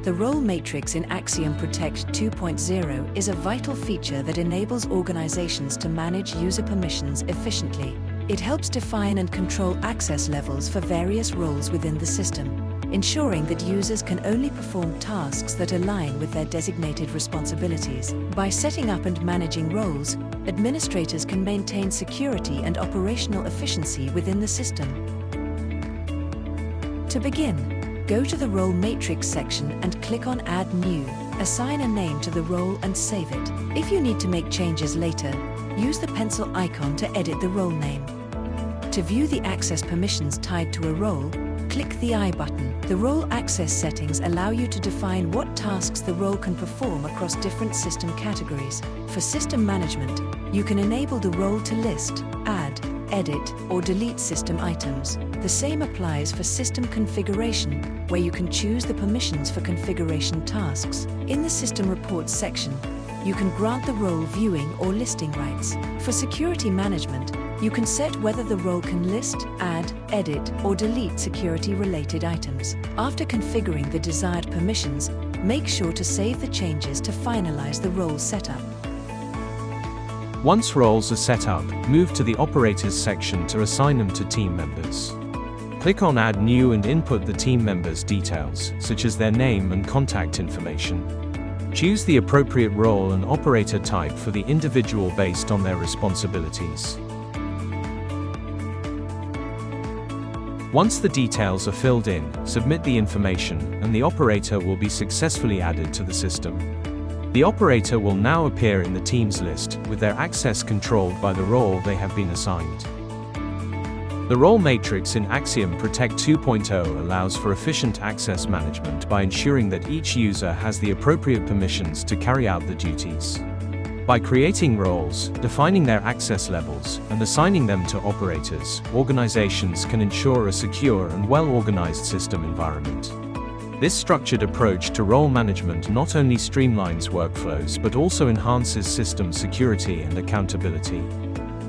The role matrix in Axiom Protect 2.0 is a vital feature that enables organizations to manage user permissions efficiently. It helps define and control access levels for various roles within the system, ensuring that users can only perform tasks that align with their designated responsibilities. By setting up and managing roles, administrators can maintain security and operational efficiency within the system. To begin, go to the Role Matrix section and click on Add New. Assign a name to the role and save it. If you need to make changes later, use the pencil icon to edit the role name. To view the access permissions tied to a role, click the I button. The role access settings allow you to define what tasks the role can perform across different system categories. For system management, you can enable the role to list, add, edit, or delete system items. The same applies for system configuration, where you can choose the permissions for configuration tasks. In the System Reports section, you can grant the role viewing or listing rights. For security management, you can set whether the role can list, add, edit, or delete security-related items. After configuring the desired permissions, make sure to save the changes to finalize the role setup. Once roles are set up, move to the Operators section to assign them to team members. Click on Add New and input the team members' details, such as their name and contact information. Choose the appropriate role and operator type for the individual based on their responsibilities. Once the details are filled in, submit the information, and the operator will be successfully added to the system. The operator will now appear in the teams list, with their access controlled by the role they have been assigned. The role matrix in Axiom Protect 2.0 allows for efficient access management by ensuring that each user has the appropriate permissions to carry out the duties. By creating roles, defining their access levels, and assigning them to operators, organizations can ensure a secure and well-organized system environment. This structured approach to role management not only streamlines workflows but also enhances system security and accountability.